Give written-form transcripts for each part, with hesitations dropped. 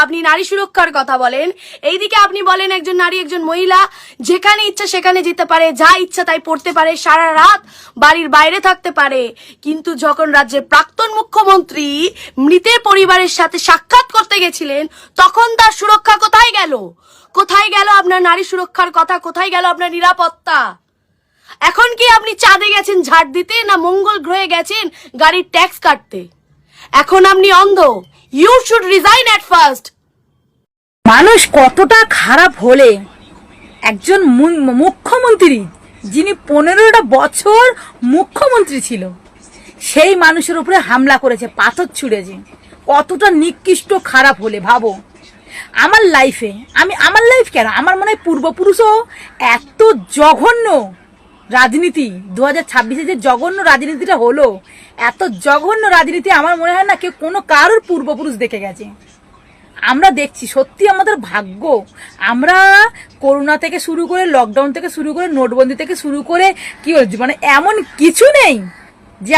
আপনি নারী সুরক্ষার কথা বলেন, এইদিকে আপনি বলেন একজন নারী একজন মহিলা যেখানে ইচ্ছা সেখানে যেতে পারে, যা ইচ্ছা তাই পড়তে পারে, সারা রাত বাড়ির বাইরে থাকতে পারে। কিন্তু যখন রাজ্যের প্রাক্তন মুখ্যমন্ত্রী মৃতের পরিবারের সাথে সাক্ষাৎ করতে গেছিলেন, তখন তার সুরক্ষা কোথায় গেল? কোথায় গেল আপনার নারী সুরক্ষার কথা? কোথায় গেল আপনার নিরাপত্তা? এখন কি আপনি চাঁদে গেছেন ঝাড় দিতে, না মঙ্গল গ্রহে গেছেন গাড়ির ট্যাক্স কাটতে? এখন আপনি অন্ধ। You should resign at first. মানুষ কতটা খারাপ হলে একজন মুখ্যমন্ত্রী, যিনি 15টা বছর মুখ্যমন্ত্রী ছিল, সেই মানুষের উপরে হামলা করেছে, পাথর ছুঁড়েছে, কতটা নিকৃষ্ট খারাপ হলে ভাবো। আমার লাইফে আমার লাইফ কেন, আমার মনে হয় পূর্বপুরুষও এত জঘন্য রাজনীতি 2026-এ যে জঘন্য রাজনীতিটা হলো, এত জঘন্য রাজনীতি আমার মনে হয় না কেউ কোনো কারোর পূর্বপুরুষ দেখে গেছে। আমরা দেখছি, সত্যি আমাদের ভাগ্য। আমরা করোনা থেকে শুরু করে, লকডাউন থেকে শুরু করে, নোটবন্দি থেকে শুরু করে, কি হচ্ছে মানে এমন কিছু নেই যে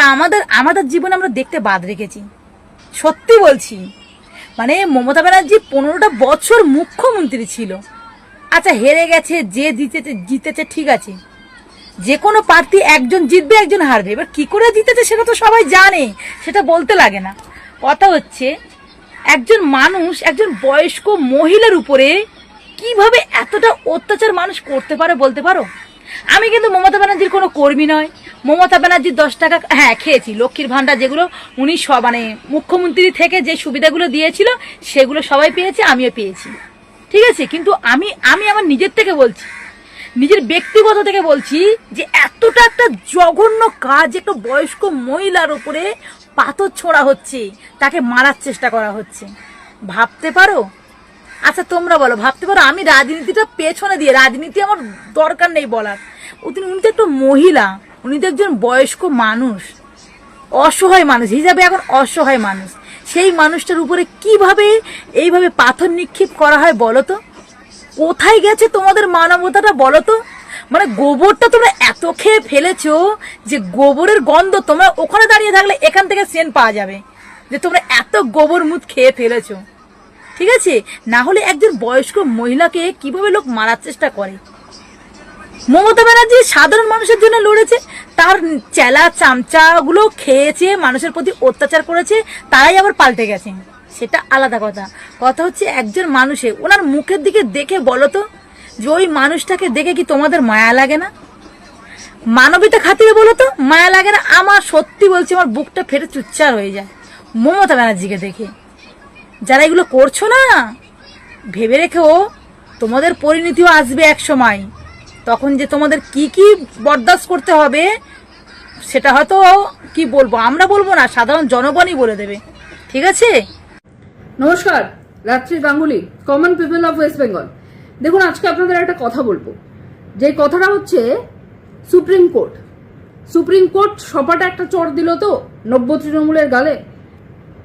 আমাদের জীবনে আমরা দেখতে বাদ রেখেছি। সত্যি বলছি, মানে মমতা ব্যানার্জি 15টা বছর মুখ্যমন্ত্রী ছিল। আচ্ছা, হেরে গেছে, যে জিতেছে ঠিক আছে, যে কোনো প্রার্থী একজন জিতবে একজন হারবে, এবার কি করে জিতেছে সেটা তো সবাই জানে, সেটা বলতে লাগে না। কথা হচ্ছে একজন মানুষ, একজন বয়স্ক মহিলার উপরে কিভাবে এতটা অত্যাচার মানুষ করতে পারে বলতে পারো? আমি কিন্তু মমতা ব্যানার্জির কোনো কর্মী নয়। মমতা ব্যানার্জির 10 টাকা হ্যাঁ খেয়েছি, লক্ষ্মীর ভাণ্ডার যেগুলো উনি মানে মুখ্যমন্ত্রী থেকে যে সুবিধাগুলো দিয়েছিল সেগুলো সবাই পেয়েছে, আমিও পেয়েছি, ঠিক আছে। কিন্তু আমি আমার নিজের থেকে বলছি, নিজের ব্যক্তিগত থেকে বলছি যে এতটা একটা জঘন্য কাজ, একটা বয়স্ক মহিলার উপরে পাথর ছোঁড়া হচ্ছে, তাকে মারার চেষ্টা করা হচ্ছে। ভাবতে পারো? আচ্ছা তোমরা বলো, ভাবতে পারো? আমি রাজনীতিটা পেছনে দিয়ে, রাজনীতি আমার দরকার নেই বলার। উনি তো একটা মহিলা, উনি তো একজন বয়স্ক মানুষ, অসহায় মানুষ হিসাবে এখন অসহায় মানুষ। সেই মানুষটার উপরে কিভাবে এইভাবে পাথর নিক্ষেপ করা হয় বলো তো? কোথায় গেছে তোমাদের মানবতাটা বলো তো? মানে গোবরটা তোমরা এত খেয়ে ফেলেছো যে গোবরের গন্ধ তোমরা ওখানে দাঁড়িয়ে থাকলে এখান থেকে সেন্ট পাওয়া যাবে যে তোমরা এত গোবর মুখ খেয়ে ফেলেছো, ঠিক আছে। না হলে একজন বয়স্ক মহিলাকে কিভাবে লোক মারার চেষ্টা করে? মমতা ব্যানার্জি সাধারণ মানুষের জন্য লড়েছে, তার চেলা চামচাগুলো খেয়েছে, মানুষের প্রতি অত্যাচার করেছে, তারাই আবার পাল্টে গেছে, সেটা আলাদা কথা। কথা হচ্ছে একজন মানুষে ওনার মুখের দিকে দেখে বলো তো যে ওই মানুষটাকে দেখে কি তোমাদের মায়া লাগে না? মানবিতা খাতিরে বলো তো মায়া লাগে না? আমার সত্যি বলছি, আমার বুকটা ফেটে চুচ্চার হয়ে যায় মমতা ব্যানার্জিকে দেখে। যারা এগুলো করছো না, ভেবে রেখো তোমাদের পরিণতিও আসবে এক সময়, তখন যে তোমাদের কি কি বরদাস্ত করতে হবে সেটা হয়তো কি বলবো, আমরা বলবো না, সাধারণ জনগণই বলে দেবে, ঠিক আছে। নমস্কার, রাত্রি Ganguly, common people of West Bengal. দেখুন, আজকে আপনাদের একটা কথা বলবো, যে কথাটা হচ্ছে সুপ্রিম কোর্ট সপাটা একটা চড় দিল তো 90 তৃণমূলের গালে।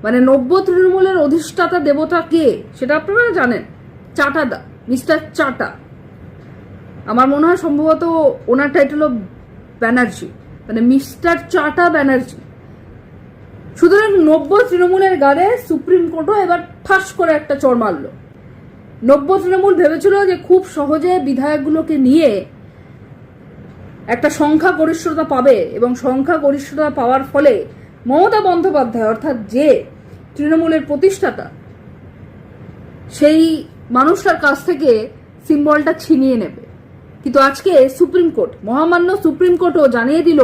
মানে 90 তৃণমূলের অধিষ্ঠাতা দেবতা কে সেটা আপনারা জানেন? চাটাদা, মিস্টার চাটা। আমার মনে হয় সম্ভবত ওনার টাইটেল অফ ব্যানার্জি, মানে মিস্টার চাটা ব্যানার্জি। সুতরাং 90 তৃণমূলের গালে সুপ্রিম কোর্টও এবার ঠাস করে একটা চড় মারল। 90 তৃণমূল ভেবেছিল যে খুব সহজে বিধায়কগুলোকে নিয়ে একটা সংখ্যা গরিষ্ঠতা পাবে, এবং সংখ্যা গরিষ্ঠতা পাওয়ার ফলে মমতা বন্দ্যোপাধ্যায় অর্থাৎ যে তৃণমূলের প্রতিষ্ঠাতা, সেই মানুষটার কাছ থেকে সিম্বলটা ছিনিয়ে নেবে। কিন্তু আজকে সুপ্রিম কোর্ট, মহামান্য সুপ্রিম কোর্টও জানিয়ে দিল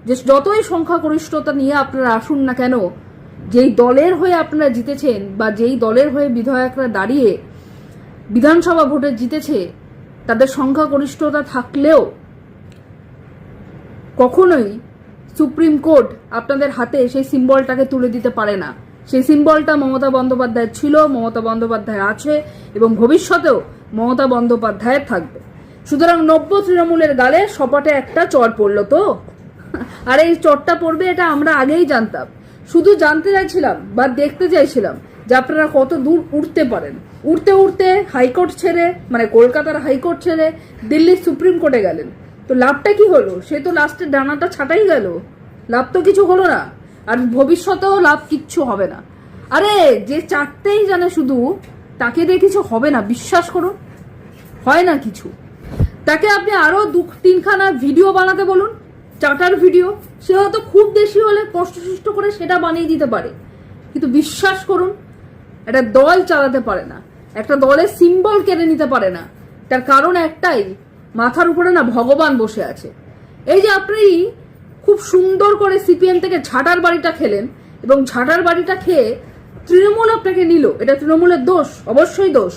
যে যতই সংখ্যাগরিষ্ঠতা নিয়ে আপনারা আসুন না কেন, যেই দলের হয়ে আপনারা জিতেছেন বা যেই দলের হয়ে বিধায়করা দাঁড়িয়ে বিধানসভা ভোটে জিতেছে, তাদের সংখ্যাগরিষ্ঠতা থাকলেও কখনোই সুপ্রিম কোর্ট আপনাদের হাতে সেই সিম্বলটাকে তুলে দিতে পারে না। সেই সিম্বলটা মমতা বন্দ্যোপাধ্যায় ছিল, মমতা বন্দ্যোপাধ্যায় আছে, এবং ভবিষ্যতেও মমতা বন্দ্যোপাধ্যায় থাকবে। সুতরাং 90 তৃণমূলের গালে সপাটে একটা চড় পড়লো তো। আর এই চড়টা পড়বে এটা আমরা আগেই জানতাম, শুধু জানতে চাইছিলাম বা দেখতে চাইছিলাম যে আপনারা কত দূর উঠতে পারেন। উঠতে উঠতে হাইকোর্ট ছেড়ে, মানে কলকাতার হাইকোর্ট ছেড়ে দিল্লির সুপ্রিম কোর্টে গেলেন। তো লাভটা কি হলো? সে তো লাস্টে ডানাটা ছাটাই গেল, লাভ তো কিছু হলো না, আর ভবিষ্যতেও লাভ কিচ্ছু হবে না। আরে যে চাটতেই জানে শুধু, তাকে দিয়ে কিছু হবে না, বিশ্বাস করুন, হয় না কিছু। তাকে আপনি আরো 2-3খানা ভিডিও বানাতে বলুন, চাটার ভিডিও, সে হয়তো খুব বেশি হলে কষ্ট করে সেটা বানিয়ে দিতে পারে, কিন্তু বিশ্বাস করুন একটা দল চালাতে পারে না, একটা দলের সিম্বল কেড়ে নিতে পারে না। তার কারণ একটাই, মাথার উপরে না ভগবান বসে আছে। এই যে আপনি খুব সুন্দর করে সিপিএম থেকে ঝাঁটার বাড়িটা খেলেন, এবং ঝাঁটার বাড়িটা খেয়ে তৃণমূল আপনাকে নিল, এটা তৃণমূলের দোষ, অবশ্যই দোষ।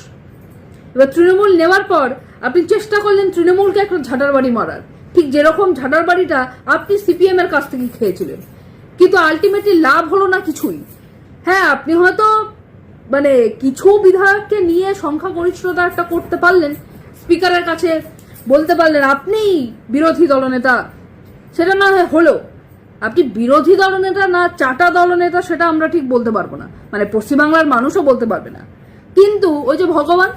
এবার তৃণমূল নেওয়ার পর আপনি চেষ্টা করলেন তৃণমূলকে একটা ঝাঁটার বাড়ি মারার, ঠিক যেরকম ঝাঁটার বাড়িটা আপনি সিপিএম এর কাছ থেকে খেয়েছিলেন, কিন্তু আলটিমেটলি লাভ হলো না কিছুই। হ্যাঁ, আপনি হয়তো মানে কিছু বিধায়ককে নিয়ে সংখ্যাগরিষ্ঠতা একটা করতে পারলেন, স্পিকারের কাছে বলতে পারলেন আপনি বিরোধী দলনেতা, সেটা না হয় হলো। আপনি বিরোধী দলনেতা না চাটা দলনেতা সেটা আমরা ঠিক বলতে পারবো না, মানে পশ্চিমবাংলার মানুষও বলতে পারবে না। কিন্তু ওই যে ভগবান,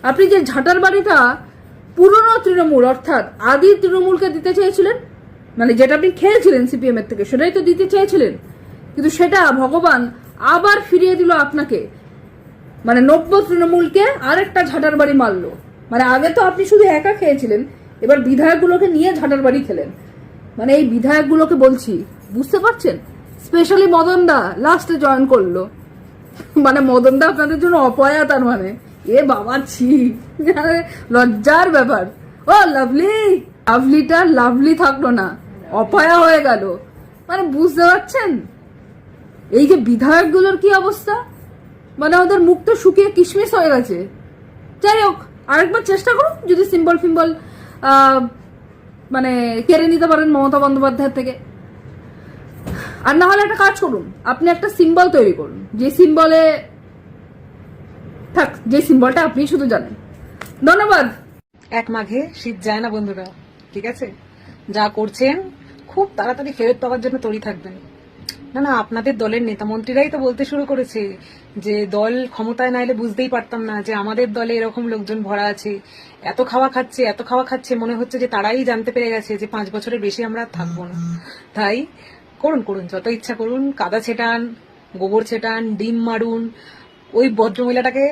আপনি যে ঝাঁটার বাড়িটা পুরনো তৃণমূল অর্থাৎ আদি তৃণমূলকে দিতে চেয়েছিলেন, মানে যেটা আপনি খেয়েছিলেন সিপিএম এর থেকে, সেটাই তো দিতে চেয়েছিলেন, কিন্তু সেটা ভগবান আবার ফিরিয়ে দিল আপনাকে, মানে নব্য তৃণমূলকে আরেকটা ঝাঁটার বাড়ি মারলো। মানে আগে তো আপনি শুধু একা খেয়েছিলেন, এবার বিধায়কগুলোকে নিয়ে ঝাঁটার বাড়ি খেলেন। মানে এই বিধায়কগুলোকে বলছি, বুঝতে পারছেন? স্পেশালি মদন দা লাস্টে জয়েন করলো, মানে মদন দা আপনাদের জন্য অপয়া, তার মানে এ বাবা ছি, লজ্জার ব্যাপার। ও লাভলি, লাভলিটা লাভলি থাকলো না, অপয়া হয়ে গেল। মানে বুঝতে পারছেন এই যে বিধায়কগুলোর কি অবস্থা, মানে ওদের মুখ তো শুকিয়ে কিশমিশ হয়ে গেছে। যাই হোক, আরেকবার চেষ্টা করুন যদি সিম্বল ফিম্বল মানে কেড়ে নিতে পারেন মমতা বন্দ্যোপাধ্যায়ের থেকে। আর না হলে একটা কাজ করুন, আপনি একটা সিম্বল তৈরি করুন, যে সিম্বলে থাক, যে সিম্বলটা আপনি শুধু জানেন। ধন্যবাদ। 1 মাঘে শীত যায় না বন্ধুরা, ঠিক আছে? যা করছেন খুব তাড়াতাড়ি ফেরত পাওয়ার জন্য তৈরি থাকবেন। না, আপনাদের দলের নেতা মন্ত্রীরাই তো বলতে শুরু করেছে যে দল ক্ষমতায় না এলে বুঝতেই পারতাম না যে আমাদের দলে এরকম লোকজন ভরা আছে, এত খাওয়া খাচ্ছে, মনে হচ্ছে যে তারাই জানতে পেরে গেছে যে 5 বছরের বেশি আমরা থাকবো না। তাই করুন, যত ইচ্ছা করুন, কাদা ছেটান, গোবর ছেটান, ডিম মারুন। ওই ভদ্রমহিলাটাকে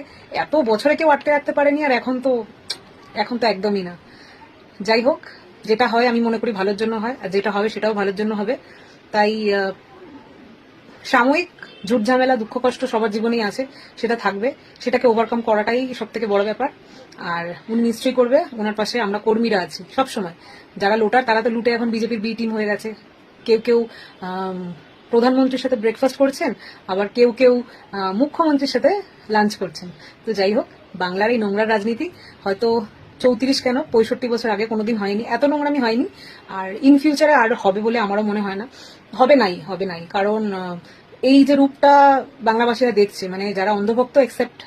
এত বছরে কেউ আটকে রাখতে পারেনি, আর এখন তো একদমই না। যাই হোক, যেটা হয় আমি মনে করি ভালোর জন্য হয়, আর যেটা হবে সেটাও ভালোর জন্য হবে। তাই সাময়িক ঝুট ঝামেলা, দুঃখ কষ্ট সবার জীবনেই আছে, সেটা থাকবে, সেটাকে ওভারকাম করাটাই সব থেকে বড় ব্যাপার। আর উনি নিশ্চয়ই করবে, ওনার পাশে আমরা কর্মীরা আছি সব সময়। যারা লোটার তারা তো লুটে এখন বিজেপির বি টিম হয়ে গেছে। কেউ প্রধানমন্ত্রীর সাথে ব্রেকফাস্ট করছেন, আবার কেউ মুখ্যমন্ত্রীর সাথে লাঞ্চ করছেন। তো যাই হোক, বাংলার এই নোংরা রাজনীতি হয়তো 34 কেন 65 বছর আগে কোনোদিন হয়নি, এত নোংরামি হয়নি, আর ইন ফিউচারে আর হবে বলে আমারও মনে হয় না। হবে নাই, কারণ এই যে রূপটা বাংলাবাসীরা দেখছে, মানে যারা অন্ধভক্ত এক্সেপ্ট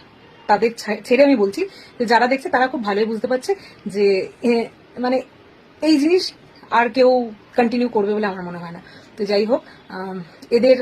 তাদের ছেড়ে আমি বলছি, যে যারা দেখছে তারা খুব ভালোই বুঝতে পারছে যে মানে এই জিনিস আর কেউ কন্টিনিউ করবে বলে আমার মনে হয় না। তো যাই হোক, এদের